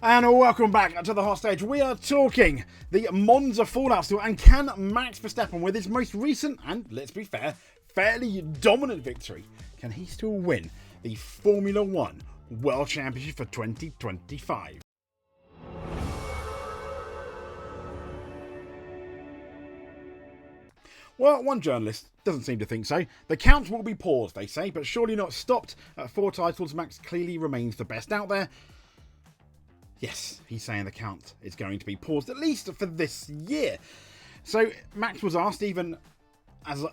And welcome back to the hot stage. We are talking the Monza Fallout still, and can Max Verstappen, with his most recent and, let's be fair, fairly dominant victory, can he still win the Formula One World Championship for 2025? Well, one journalist doesn't seem to think so. The count will be paused, they say, but surely not stopped. At 4 titles, Max clearly remains the best out there. Yes, he's saying the count is going to be paused, at least for this year. So Max was asked, even as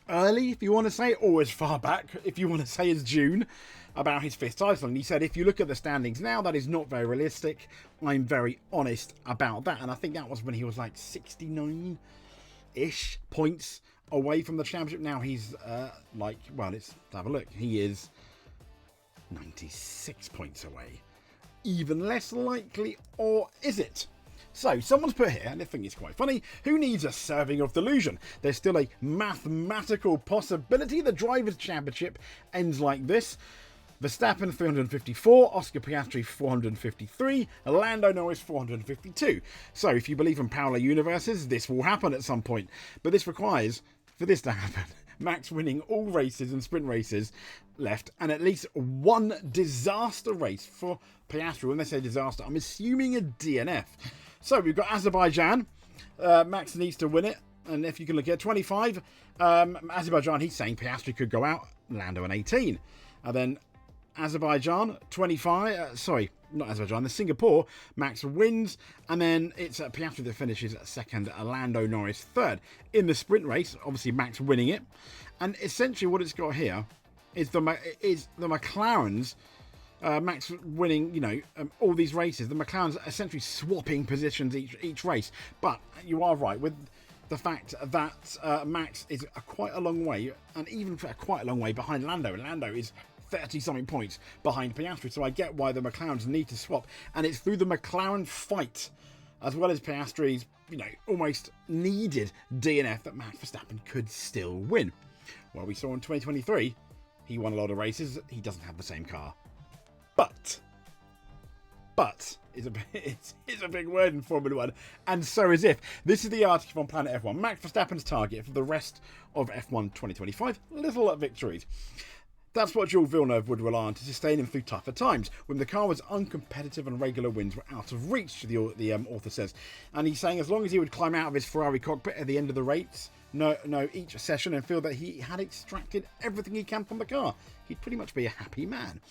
early, if you want to say, or as far back, if you want to say, as June, about his 5th title. And he said, if you look at the standings now, that is not very realistic. I'm very honest about that. And I think that was when he was like 69-ish points away from the championship. Now he's let's have a look. He is 96 points away. Even less likely, or is it? So, someone's put here, and I think it's quite funny, who needs a serving of delusion? There's still a mathematical possibility the Drivers' Championship ends like this. Verstappen 354, Oscar Piastri 453, Lando Norris 452. So, if you believe in parallel universes, this will happen at some point. But this requires, for this to happen, Max winning all races and sprint races left, and at least one disaster race for Piastri. When they say disaster, I'm assuming a DNF. So we've got Azerbaijan. Max needs to win it, and if you can look at 25, Azerbaijan, he's saying Piastri could go out, Lando an 18. And then Azerbaijan, 25, not Azerbaijan, the Singapore, Max wins, and then it's Piastri that finishes second, Lando Norris third. In the sprint race, obviously Max winning it, and essentially what it's got here is the McLarens, Max winning, all these races, the McLarens essentially swapping positions each race. But you are right with the fact that Max is quite a long way, and even quite a long way behind Lando, and Lando is 30-something points behind Piastri, so I get why the McLarens need to swap, and it's through the McLaren fight, as well as Piastri's, almost needed DNF, that Max Verstappen could still win. Well, we saw in 2023, he won a lot of races, he doesn't have the same car. But is a big word in Formula One, and so is if. This is the article from Planet F1. Max Verstappen's target for the rest of F1 2025, little victories. That's what Jules Villeneuve would rely on to sustain him through tougher times, when the car was uncompetitive and regular wins were out of reach, the author says. And he's saying as long as he would climb out of his Ferrari cockpit at the end of the race, each session, and feel that he had extracted everything he can from the car, he'd pretty much be a happy man.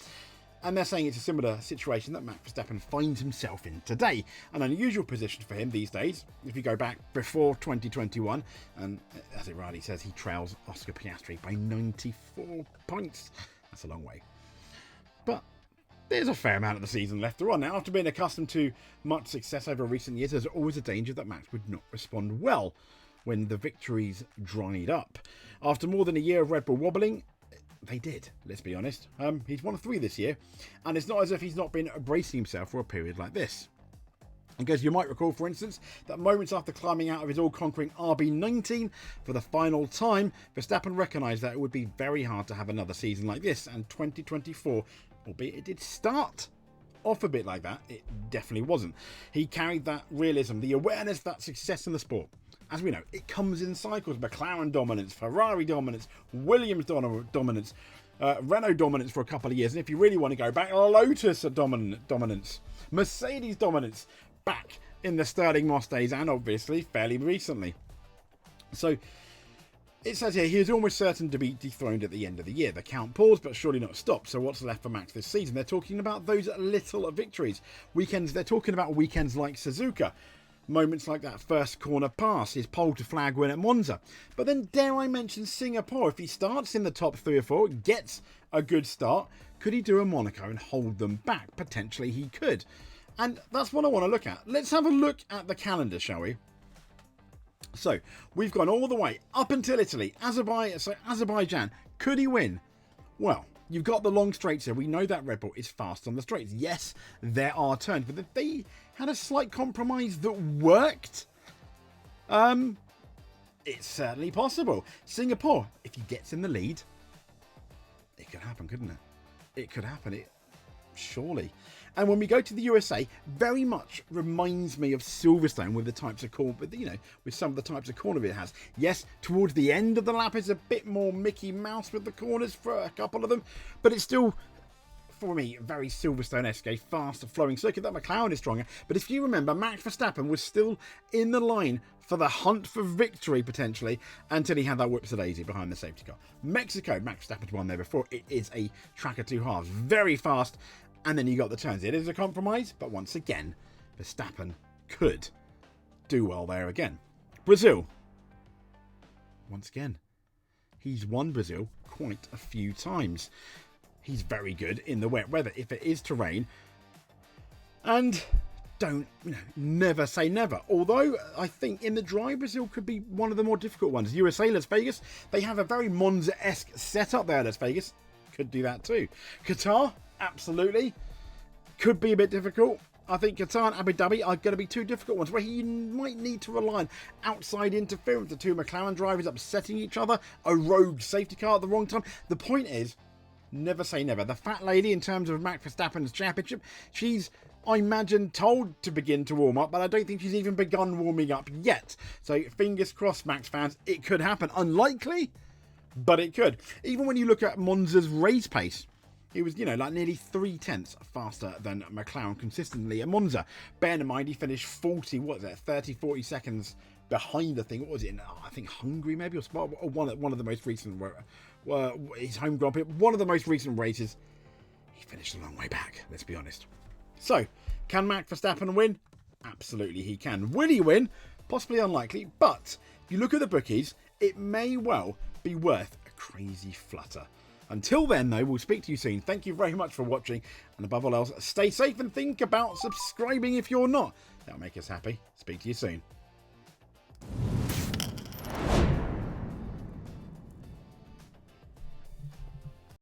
And they're saying it's a similar situation that Max Verstappen finds himself in today. An unusual position for him these days, if you go back before 2021. And as it rightly says, he trails Oscar Piastri by 94 points. That's a long way. But there's a fair amount of the season left to run. Now, after being accustomed to much success over recent years, there's always a danger that Max would not respond well when the victories dried up. After more than a year of Red Bull wobbling, they did, let's be honest. He's won 3 this year, and it's not as if he's not been bracing himself for a period like this. Because you might recall, for instance, that moments after climbing out of his all-conquering RB19 for the final time, Verstappen recognised that it would be very hard to have another season like this, and 2024, albeit it did start off a bit like that, it definitely wasn't. He carried that realism, the awareness that success in the sport, as we know, it comes in cycles. McLaren dominance, Ferrari dominance, Williams dominance, Renault dominance for a couple of years. And if you really want to go back, Lotus dominance, Mercedes dominance back in the Sterling Moss days, and obviously fairly recently. So it says here, he is almost certain to be dethroned at the end of the year. The count paused, but surely not stopped. So what's left for Max this season? They're talking about those little victories. Weekends, they're talking about weekends like Suzuka. Moments like that first corner pass, his pole to flag win at Monza. But then dare I mention Singapore? If he starts in the top 3 or 4, gets a good start, could he do a Monaco and hold them back? Potentially he could. And that's what I want to look at. Let's have a look at the calendar, shall we? So, we've gone all the way up until Italy. Azerbaijan. Could he win? Well, you've got the long straights here. We know that Red Bull is fast on the straights. Yes, there are turns, but if they had a slight compromise that worked, it's certainly possible. Singapore, if he gets in the lead, it could happen, couldn't it? It could happen. Surely. And when we go to the USA, very much reminds me of Silverstone with the types of corner, with some of the types of corner it has. Yes, towards the end of the lap, it's a bit more Mickey Mouse with the corners for a couple of them, but it's still, for me, very Silverstone-esque, a fast flowing circuit. That McLaren is stronger. But if you remember, Max Verstappen was still in the line for the hunt for victory, potentially, until he had that whoopsie-daisy behind the safety car. Mexico, Max Verstappen won there before. It is a track of two halves. Very fast. And then you got the turns. It is a compromise, but once again, Verstappen could do well there again. Brazil. Once again, he's won Brazil quite a few times. He's very good in the wet weather if it is terrain. And don't, never say never. Although I think in the dry, Brazil could be one of the more difficult ones. USA, Las Vegas, they have a very Monza-esque setup there, Las Vegas. Could do that too. Qatar, absolutely. Could be a bit difficult. I think Qatar and Abu Dhabi are going to be two difficult ones where you might need to rely on outside interference. The two McLaren drivers upsetting each other. A rogue safety car at the wrong time. The point is, never say never. The fat lady, in terms of Max Verstappen's championship, she's, I imagine, told to begin to warm up, but I don't think she's even begun warming up yet. So fingers crossed, Max fans, it could happen. Unlikely, but it could. Even when you look at Monza's race pace, he was, like nearly 0.3 faster than McLaren consistently at Monza. Bear in mind, he finished 30-40 seconds behind, I think. What was it? I think Hungary, maybe, or Spa, or one of the most recent, his home Grand Prix, one of the most recent races. He finished a long way back, let's be honest. So, can Max Verstappen win? Absolutely he can. Will he win? Possibly unlikely, but if you look at the bookies, it may well be worth a crazy flutter. Until then, though, we'll speak to you soon. Thank you very much for watching, and above all else, stay safe and think about subscribing if you're not. That'll make us happy. Speak to you soon.